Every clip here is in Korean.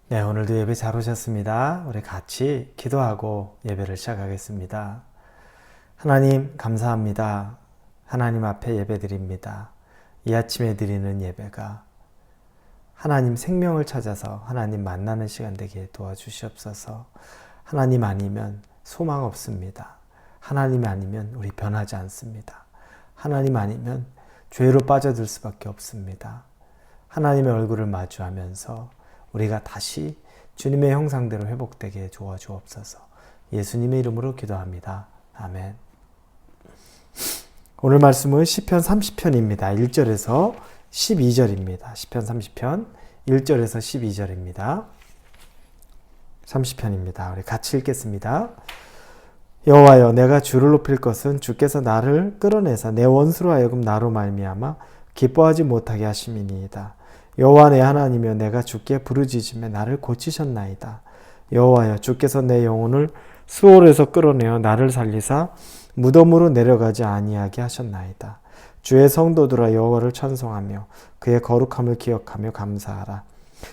네, 오늘도 예배 잘 오셨습니다. 우리 같이 기도하고 예배를 시작하겠습니다. 하나님, 감사합니다. 하나님 앞에 예배 드립니다. 이 아침에 드리는 예배가 하나님 생명을 찾아서 하나님 만나는 시간 되게 도와주시옵소서. 하나님 아니면 소망 없습니다. 하나님 아니면 우리 변하지 않습니다. 하나님 아니면 죄로 빠져들 수밖에 없습니다. 하나님의 얼굴을 마주하면서 우리가 다시 주님의 형상대로 회복되게 도와주옵소서. 예수님의 이름으로 기도합니다. 아멘. 오늘 말씀은 시편 30편입니다. 1절에서 12절입니다. 시편 30편 1절에서 12절입니다. 30편입니다. 우리 같이 읽겠습니다. 여호와여, 내가 주를 높일 것은 주께서 나를 끌어내사 내 원수로 하여금 나로 말미암아 기뻐하지 못하게 하심이니이다. 여호와 내 하나님이여, 내가 주께 부르짖으며 나를 고치셨나이다. 여호와여, 주께서 내 영혼을 수월에서 끌어내어 나를 살리사 무덤으로 내려가지 아니하게 하셨나이다. 주의 성도들아, 여호와를 찬송하며 그의 거룩함을 기억하며 감사하라.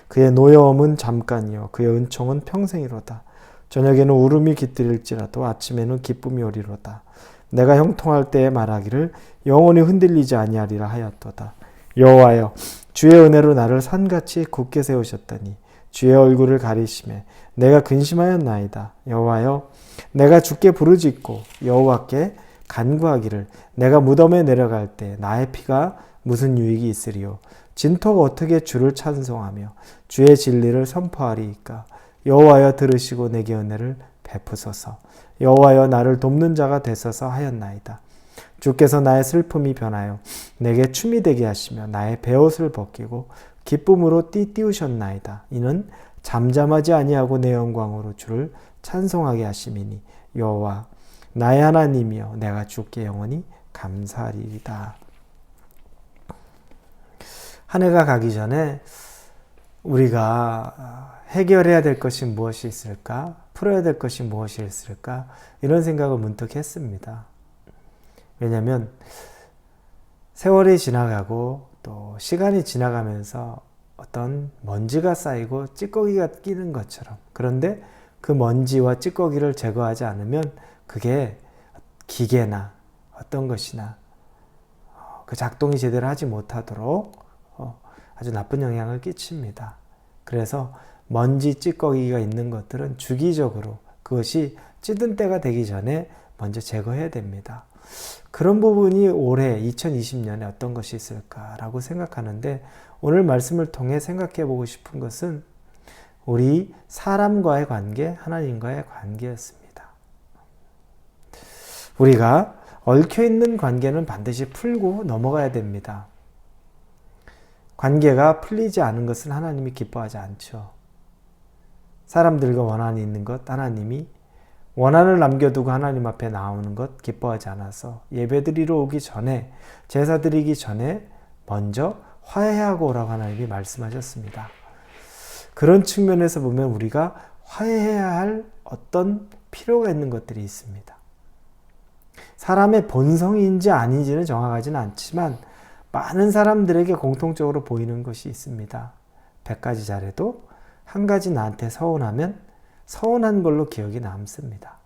그의 노여움은 잠깐이요 그의 은총은 평생이로다. 저녁에는 울음이 깃들일지라도 아침에는 기쁨이 오리로다. 내가 형통할 때에 말하기를 영원히 흔들리지 아니하리라 하였도다. 여호와여, 주의 은혜로 나를 산같이 굳게 세우셨더니 주의 얼굴을 가리시매 내가 근심하였나이다. 여호와여, 내가 주께 부르짖고 여호와께 간구하기를 내가 무덤에 내려갈 때 나의 피가 무슨 유익이 있으리요. 진토가 어떻게 주를 찬송하며 주의 진리를 선포하리이까. 여호와여, 들으시고 내게 은혜를 베푸소서. 여호와여, 나를 돕는 자가 되소서 하였나이다. 주께서 나의 슬픔이 변하여 내게 춤이 되게 하시며 나의 베옷을 벗기고 기쁨으로 띠띠우셨나이다. 이는 잠잠하지 아니하고 내 영광으로 주를 찬송하게 하심이니 여호와 나의 하나님이여, 내가 주께 영원히 감사하리이다. 한 해가 가기 전에 우리가 해결해야 될 것이 무엇이 있을까? 풀어야 될 것이 무엇이 있을까? 이런 생각을 문득 했습니다. 왜냐하면 세월이 지나가고 또 시간이 지나가면서 어떤 먼지가 쌓이고 찌꺼기가 끼는 것처럼, 그런데 그 먼지와 찌꺼기를 제거하지 않으면 그게 기계나 어떤 것이나 그 작동이 제대로 하지 못하도록 아주 나쁜 영향을 끼칩니다. 그래서 먼지 찌꺼기가 있는 것들은 주기적으로 그것이 찌든 때가 되기 전에 먼저 제거해야 됩니다. 그런 부분이 올해 2020년에 어떤 것이 있을까라고 생각하는데, 오늘 말씀을 통해 생각해 보고 싶은 것은 우리 사람과의 관계, 하나님과의 관계였습니다. 우리가 얽혀있는 관계는 반드시 풀고 넘어가야 됩니다. 관계가 풀리지 않은 것은 하나님이 기뻐하지 않죠. 사람들과 원한이 있는 것, 하나님이 원한을 남겨두고 하나님 앞에 나오는 것 기뻐하지 않아서 예배드리러 오기 전에, 제사 드리기 전에 먼저 화해하고 오라고 하나님이 말씀하셨습니다. 그런 측면에서 보면 우리가 화해해야 할 어떤 필요가 있는 것들이 있습니다. 사람의 본성인지 아닌지는 정확하지는 않지만 많은 사람들에게 공통적으로 보이는 것이 있습니다. 100가지 잘해도 한 가지 나한테 서운하면 서운한 걸로 기억이 남습니다.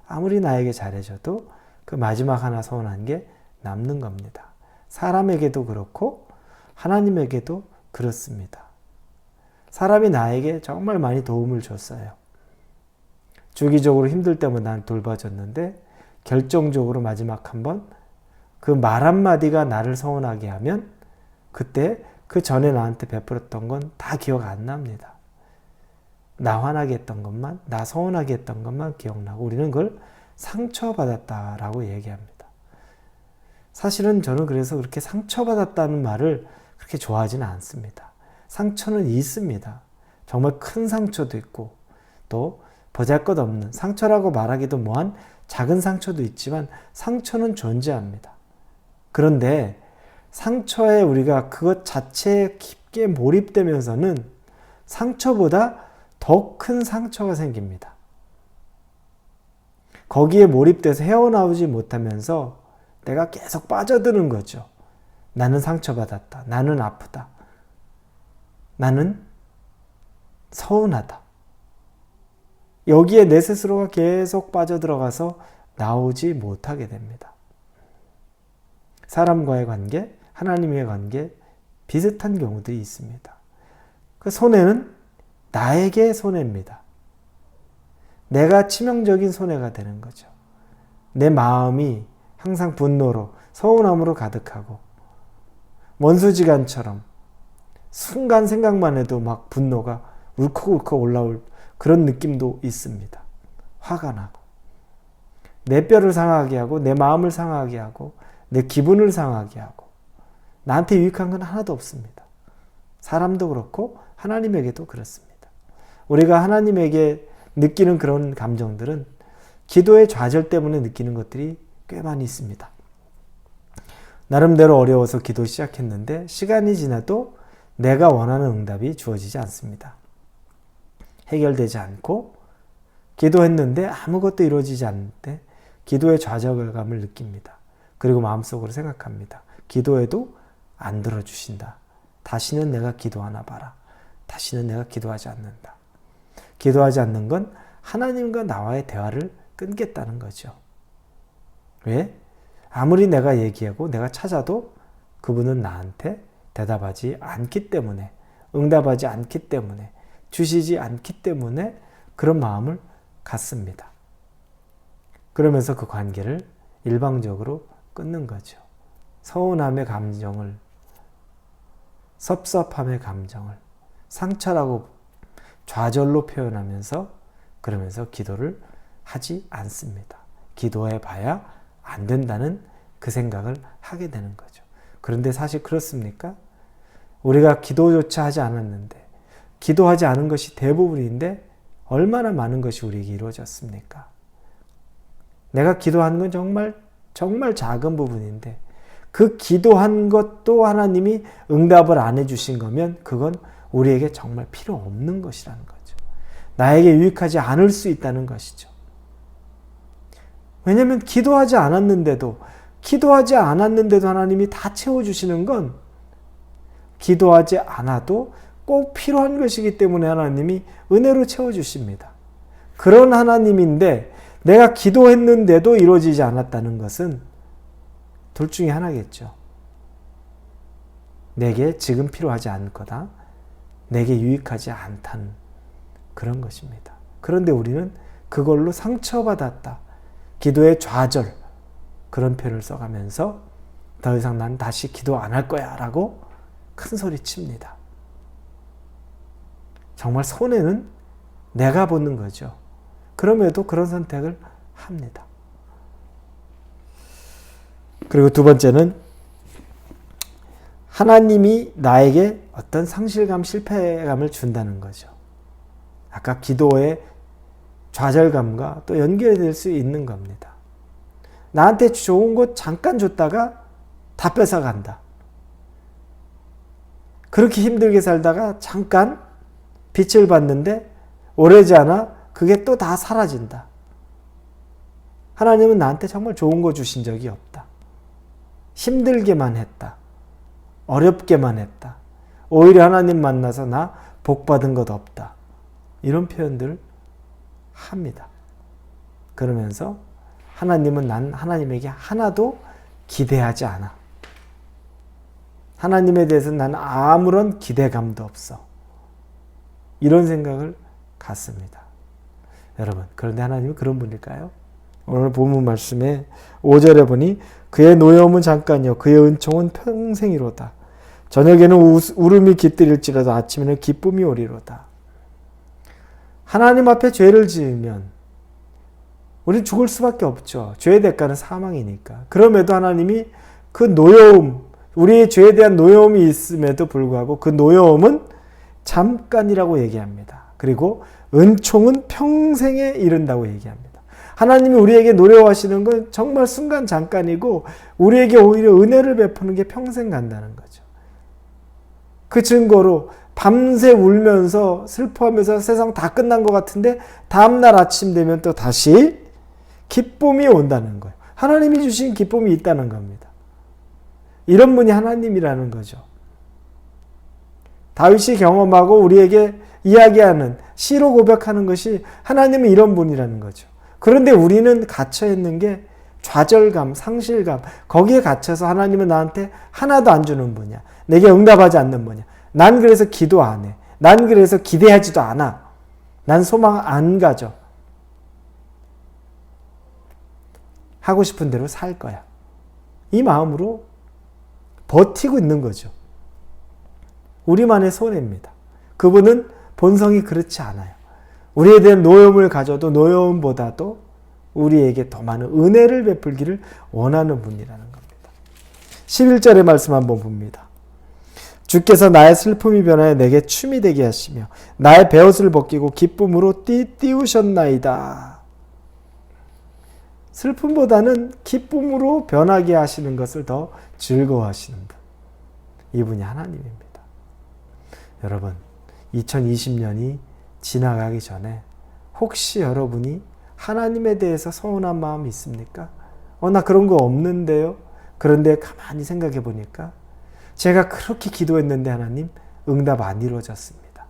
아무리 나에게 잘해줘도 그 마지막 하나 서운한 게 남는 겁니다. 사람에게도 그렇고 하나님에게도 그렇습니다. 사람이 나에게 정말 많이 도움을 줬어요. 주기적으로 힘들 때면 난 돌봐줬는데 결정적으로 마지막 한번 그 말 한마디가 나를 서운하게 하면 그때 그 전에 나한테 베풀었던 건 다 기억 안 납니다. 나 화나게 했던 것만, 나 서운하게 했던 것만 기억나고 우리는 그걸 상처받았다라고 얘기합니다. 사실은 저는 그래서 그렇게 상처받았다는 말을 그렇게 좋아하지는 않습니다. 상처는 있습니다. 정말 큰 상처도 있고 또 보잘것없는 상처라고 말하기도 뭐한 작은 상처도 있지만 상처는 존재합니다. 그런데 상처에 우리가 그것 자체에 깊게 몰입되면서는 상처보다 더 큰 상처가 생깁니다. 거기에 몰입돼서 헤어나오지 못하면서 내가 계속 빠져드는 거죠. 나는 상처받았다. 나는 아프다. 나는 서운하다. 여기에 내 스스로가 계속 빠져들어가서 나오지 못하게 됩니다. 사람과의 관계, 하나님의 관계 비슷한 경우들이 있습니다. 그 손해는 나에게 손해입니다. 내가 치명적인 손해가 되는 거죠. 내 마음이 항상 분노로 서운함으로 가득하고 원수지간처럼 순간 생각만 해도 막 분노가 울컥울컥 올라올 그런 느낌도 있습니다. 화가 나고 내 뼈를 상하게 하고 내 마음을 상하게 하고 내 기분을 상하게 하고 나한테 유익한 건 하나도 없습니다. 사람도 그렇고 하나님에게도 그렇습니다. 우리가 하나님에게 느끼는 그런 감정들은 기도의 좌절 때문에 느끼는 것들이 꽤 많이 있습니다. 나름대로 어려워서 기도 시작했는데 시간이 지나도 내가 원하는 응답이 주어지지 않습니다. 해결되지 않고 기도했는데 아무것도 이루어지지 않을 때 기도의 좌절감을 느낍니다. 그리고 마음속으로 생각합니다. 기도해도 안 들어주신다. 다시는 내가 기도하나 봐라. 다시는 내가 기도하지 않는다. 기도하지 않는 건 하나님과 나와의 대화를 끊겠다는 거죠. 왜? 아무리 내가 얘기하고 내가 찾아도 그분은 나한테 대답하지 않기 때문에, 응답하지 않기 때문에, 주시지 않기 때문에 그런 마음을 갖습니다. 그러면서 그 관계를 일방적으로 끊는 거죠. 서운함의 감정을, 섭섭함의 감정을 상처라고 좌절로 표현하면서 그러면서 기도를 하지 않습니다. 기도해 봐야 안 된다는 그 생각을 하게 되는 거죠. 그런데 사실 그렇습니까? 우리가 기도조차 하지 않았는데, 기도하지 않은 것이 대부분인데 얼마나 많은 것이 우리에게 이루어졌습니까? 내가 기도하는 건 정말 작은 부분인데 그 기도한 것도 하나님이 응답을 안 해주신 거면 그건 우리에게 정말 필요 없는 것이라는 거죠. 나에게 유익하지 않을 수 있다는 것이죠. 왜냐하면 기도하지 않았는데도 하나님이 다 채워주시는 건 기도하지 않아도 꼭 필요한 것이기 때문에 하나님이 은혜로 채워주십니다. 그런 하나님인데 내가 기도했는데도 이루어지지 않았다는 것은 둘 중에 하나겠죠. 내게 지금 필요하지 않을 거다. 내게 유익하지 않다는 그런 것입니다. 그런데 우리는 그걸로 상처받았다. 기도의 좌절, 그런 표현을 써가면서 더 이상 난 다시 기도 안 할 거야 라고 큰 소리 칩니다. 정말 손해는 내가 보는 거죠. 그럼에도 그런 선택을 합니다. 그리고 두 번째는 하나님이 나에게 어떤 상실감, 실패감을 준다는 거죠. 아까 기도의 좌절감과 또 연결될 수 있는 겁니다. 나한테 좋은 것 잠깐 줬다가 다 뺏어간다. 그렇게 힘들게 살다가 잠깐 빛을 봤는데 오래지 않아 그게 또 다 사라진다. 하나님은 나한테 정말 좋은 거 주신 적이 없다. 힘들게만 했다. 어렵게만 했다. 오히려 하나님 만나서 나 복 받은 것 없다. 이런 표현들을 합니다. 그러면서 하나님은 난 하나님에게 하나도 기대하지 않아. 하나님에 대해서 나는 아무런 기대감도 없어. 이런 생각을 갖습니다. 여러분, 그런데 하나님은 그런 분일까요? 오늘 본문 말씀에 5절에 보니 그의 노여움은 잠깐이요 그의 은총은 평생이로다. 저녁에는 울음이 깃들일지라도 아침에는 기쁨이 오리로다. 하나님 앞에 죄를 지으면 우리는 죽을 수밖에 없죠. 죄의 대가는 사망이니까. 그럼에도 하나님이 그 노여움, 우리의 죄에 대한 노여움이 있음에도 불구하고 그 노여움은 잠깐이라고 얘기합니다. 그리고 은총은 평생에 이른다고 얘기합니다. 하나님이 우리에게 노려하시는 건 정말 순간 잠깐이고 우리에게 오히려 은혜를 베푸는 게 평생 간다는 거죠. 그 증거로 밤새 울면서 슬퍼하면서 세상 다 끝난 것 같은데 다음날 아침 되면 또 다시 기쁨이 온다는 거예요. 하나님이 주신 기쁨이 있다는 겁니다. 이런 분이 하나님이라는 거죠. 다윗이 경험하고 우리에게 이야기하는, 시로 고백하는 것이 하나님은 이런 분이라는 거죠. 그런데 우리는 갇혀 있는 게 좌절감, 상실감, 거기에 갇혀서 하나님은 나한테 하나도 안 주는 분이야. 내게 응답하지 않는 분이야. 난 그래서 기도 안 해. 난 그래서 기대하지도 않아. 난 소망 안 가져. 하고 싶은 대로 살 거야. 이 마음으로 버티고 있는 거죠. 우리만의 손해입니다. 그분은 본성이 그렇지 않아요. 우리에 대한 노여움을 가져도 노여움보다도 우리에게 더 많은 은혜를 베풀기를 원하는 분이라는 겁니다. 11절의 말씀 한번 봅니다. 주께서 나의 슬픔이 변하여 내게 춤이 되게 하시며 나의 베옷을 벗기고 기쁨으로 띄우셨나이다. 슬픔보다는 기쁨으로 변하게 하시는 것을 더 즐거워하시는 분. 이분이 하나님입니다. 여러분, 2020년이 지나가기 전에 혹시 여러분이 하나님에 대해서 서운한 마음이 있습니까? 나 그런 거 없는데요? 그런데 가만히 생각해 보니까 제가 그렇게 기도했는데 하나님 응답 안 이루어졌습니다.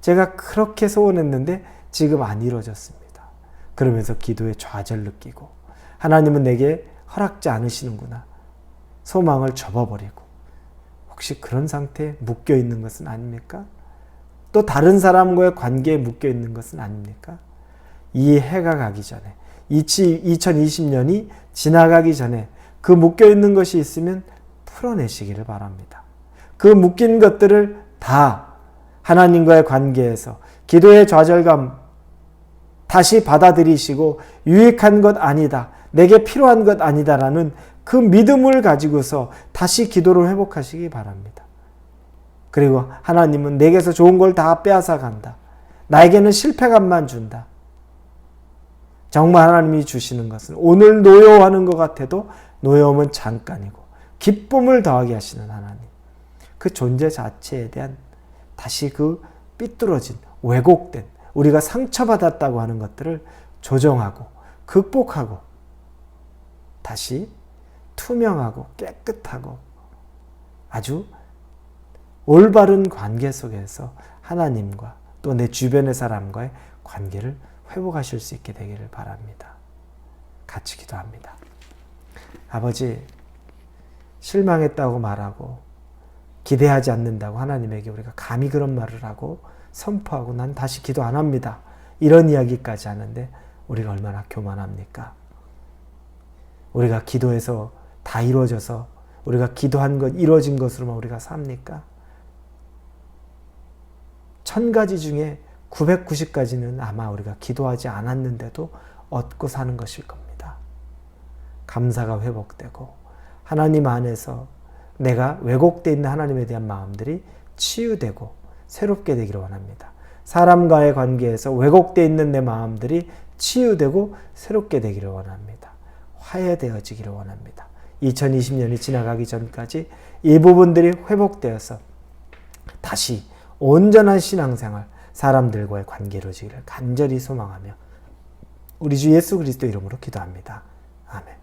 제가 그렇게 소원했는데 지금 안 이루어졌습니다. 그러면서 기도에 좌절 느끼고 하나님은 내게 허락지 않으시는구나. 소망을 접어버리고 혹시 그런 상태에 묶여 있는 것은 아닙니까? 또 다른 사람과의 관계에 묶여 있는 것은 아닙니까? 이 해가 가기 전에 2020년이 지나가기 전에 그 묶여 있는 것이 있으면 풀어내시기를 바랍니다. 그 묶인 것들을 다 하나님과의 관계에서 기도의 좌절감 다시 받아들이시고 유익한 것 아니다. 내게 필요한 것 아니다라는 그 믿음을 가지고서 다시 기도를 회복하시기 바랍니다. 그리고 하나님은 내게서 좋은 걸 다 빼앗아 간다. 나에게는 실패감만 준다. 정말 하나님이 주시는 것은 오늘 노여워하는 것 같아도 노여움은 잠깐이고 기쁨을 더하게 하시는 하나님. 그 존재 자체에 대한 다시 그 삐뚤어진 왜곡된 우리가 상처받았다고 하는 것들을 조정하고 극복하고 다시 투명하고 깨끗하고 아주 올바른 관계 속에서 하나님과 또 내 주변의 사람과의 관계를 회복하실 수 있게 되기를 바랍니다. 같이 기도합니다. 아버지, 실망했다고 말하고 기대하지 않는다고 하나님에게 우리가 감히 그런 말을 하고 선포하고 난 다시 기도 안 합니다. 이런 이야기까지 하는데 우리가 얼마나 교만합니까? 우리가 기도해서 다 이루어져서 우리가 기도한 것 이루어진 것으로만 우리가 삽니까? 1000가지 중에 990가지는 아마 우리가 기도하지 않았는데도 얻고 사는 것일 겁니다. 감사가 회복되고 하나님 안에서 내가 왜곡되어 있는 하나님에 대한 마음들이 치유되고 새롭게 되기를 원합니다. 사람과의 관계에서 왜곡되어 있는 내 마음들이 치유되고 새롭게 되기를 원합니다. 화해되어지기를 원합니다. 2020년이 지나가기 전까지 이 부분들이 회복되어서 다시 온전한 신앙생활, 사람들과의 관계로 이루어지기를 간절히 소망하며 우리 주 예수 그리스도 이름으로 기도합니다. 아멘.